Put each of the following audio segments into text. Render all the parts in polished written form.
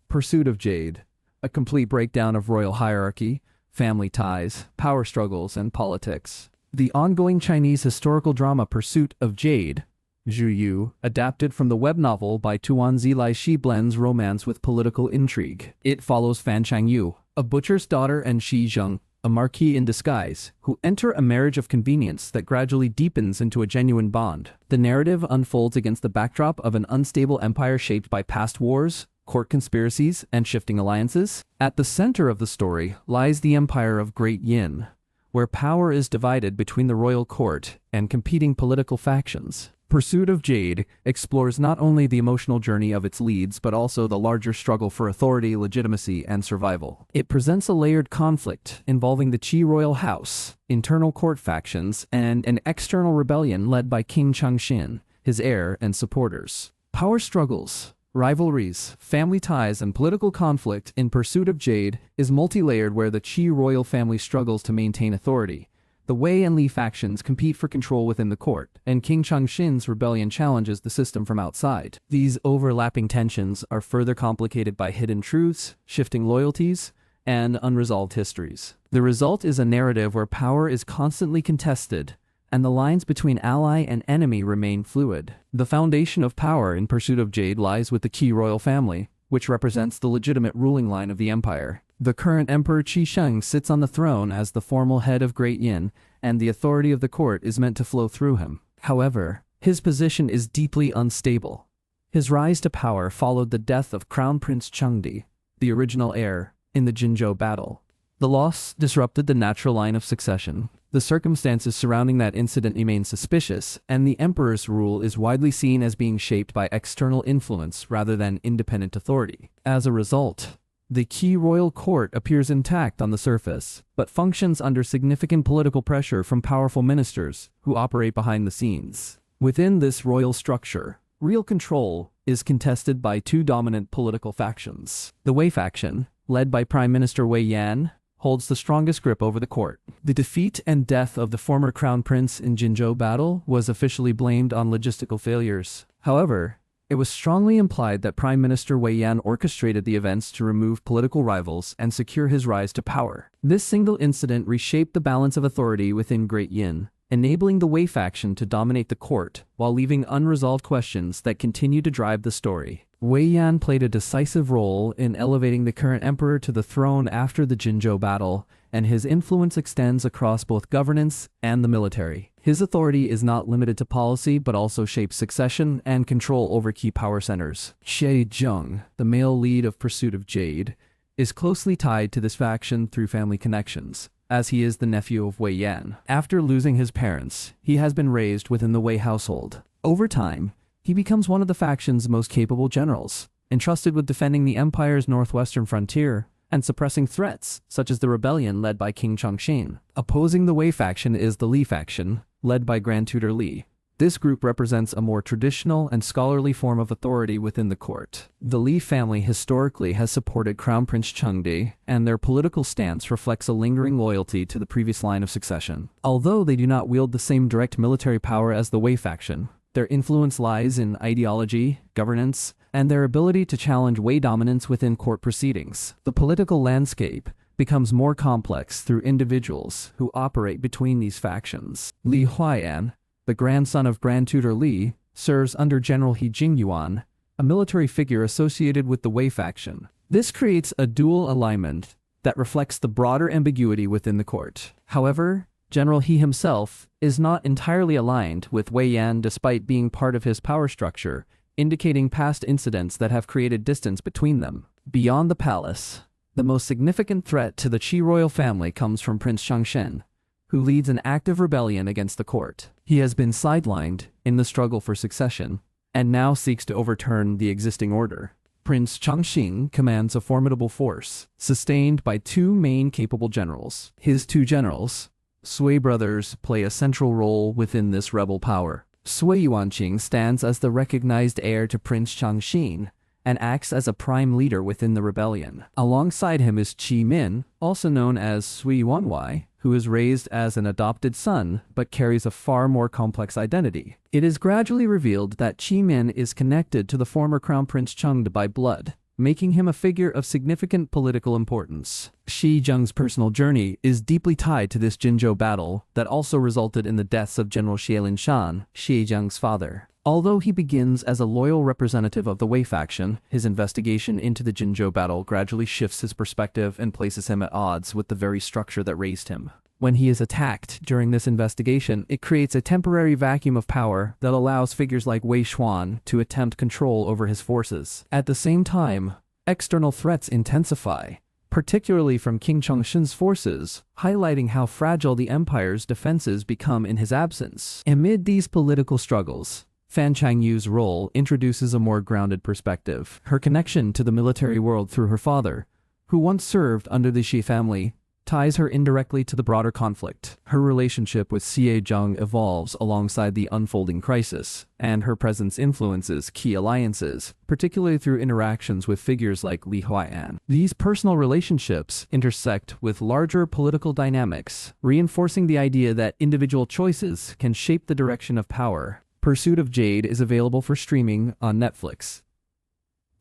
Pursuit of Jade, a complete breakdown of royal hierarchy, family ties, power struggles, and politics. The ongoing Chinese historical drama Pursuit of Jade, Zhu Yu, adapted from the web novel by Tuan Zilai Shi, blends romance with political intrigue. It follows Fan Changyu, a butcher's daughter, and Shi Zheng, a marquis in disguise, who enter a marriage of convenience that gradually deepens into a genuine bond. The narrative unfolds against the backdrop of an unstable empire shaped by past wars, court conspiracies, and shifting alliances. At the center of the story lies the empire of Great Yin, where power is divided between the royal court and competing political factions. Pursuit of Jade explores not only the emotional journey of its leads but also the larger struggle for authority, legitimacy, and survival. It presents a layered conflict involving the Qi royal house, internal court factions, and an external rebellion led by King Changxin, his heir, and supporters. Power struggles, rivalries, family ties, and political conflict in Pursuit of Jade is multi-layered, where the Qi royal family struggles to maintain authority. The Wei and Li factions compete for control within the court, and King Changxin's rebellion challenges the system from outside. These overlapping tensions are further complicated by hidden truths, shifting loyalties, and unresolved histories. The result is a narrative where power is constantly contested, and the lines between ally and enemy remain fluid. The foundation of power in Pursuit of Jade lies with the Qi royal family, which represents the legitimate ruling line of the empire. The current Emperor Qi Sheng sits on the throne as the formal head of Great Yin, and the authority of the court is meant to flow through him. However, his position is deeply unstable. His rise to power followed the death of Crown Prince Chengdi, the original heir, in the Jinzhou battle. The loss disrupted the natural line of succession. The circumstances surrounding that incident remain suspicious, and the emperor's rule is widely seen as being shaped by external influence rather than independent authority. As a result, the Qi royal court appears intact on the surface, but functions under significant political pressure from powerful ministers who operate behind the scenes. Within this royal structure, real control is contested by two dominant political factions. The Wei faction, led by Prime Minister Wei Yan, holds the strongest grip over the court. The defeat and death of the former crown prince in Jinzhou battle was officially blamed on logistical failures. However, it was strongly implied that Prime Minister Wei Yan orchestrated the events to remove political rivals and secure his rise to power. This single incident reshaped the balance of authority within Great Yin, enabling the Wei faction to dominate the court while leaving unresolved questions that continue to drive the story. Wei Yan played a decisive role in elevating the current emperor to the throne after the Jinzhou battle, and his influence extends across both governance and the military. His authority is not limited to policy but also shapes succession and control over key power centers. Shi Zheng, the male lead of Pursuit of Jade, is closely tied to this faction through family connections, as he is the nephew of Wei Yan. After losing his parents, he has been raised within the Wei household. Over time, he becomes one of the faction's most capable generals, entrusted with defending the empire's northwestern frontier and suppressing threats such as the rebellion led by King Changxin. Opposing the Wei faction is the Li faction, led by Grand Tutor Li. This group represents a more traditional and scholarly form of authority within the court. The Li family historically has supported Crown Prince Chengdi, and their political stance reflects a lingering loyalty to the previous line of succession. Although they do not wield the same direct military power as the Wei faction, their influence lies in ideology, governance, and their ability to challenge Wei dominance within court proceedings. The political landscape becomes more complex through individuals who operate between these factions. Li Huaiyan, the grandson of Grand Tutor Li, serves under General He Jingyuan, a military figure associated with the Wei faction. This creates a dual alignment that reflects the broader ambiguity within the court. However, General He himself is not entirely aligned with Wei Yan despite being part of his power structure, indicating past incidents that have created distance between them. Beyond the palace, the most significant threat to the Qi royal family comes from Prince Changxin, who leads an active rebellion against the court. He has been sidelined in the struggle for succession, and now seeks to overturn the existing order. Prince Changxin commands a formidable force, sustained by two main capable generals. His two generals, Sui brothers, play a central role within this rebel power. Sui Yuanqing stands as the recognized heir to Prince Changxin, and acts as a prime leader within the rebellion. Alongside him is Qi Min, also known as Sui Yuanwei, who is raised as an adopted son but carries a far more complex identity. It is gradually revealed that Qi Min is connected to the former Crown Prince Chengde by blood, making him a figure of significant political importance. Xi Zheng's personal journey is deeply tied to this Jinzhou battle that also resulted in the deaths of General Xielin Shan, Xi Zheng's father. Although he begins as a loyal representative of the Wei faction, his investigation into the Jinzhou battle gradually shifts his perspective and places him at odds with the very structure that raised him. When he is attacked during this investigation, it creates a temporary vacuum of power that allows figures like Wei Xuan to attempt control over his forces. At the same time, external threats intensify, particularly from King Chengshin's forces, highlighting how fragile the empire's defenses become in his absence. Amid these political struggles, Fan Changyu's role introduces a more grounded perspective. Her connection to the military world through her father, who once served under the Xi family, ties her indirectly to the broader conflict. Her relationship with Xie Zheng evolves alongside the unfolding crisis, and her presence influences key alliances, particularly through interactions with figures like Li Huai'an. These personal relationships intersect with larger political dynamics, reinforcing the idea that individual choices can shape the direction of power. Pursuit of Jade is available for streaming on Netflix.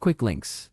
Quick links.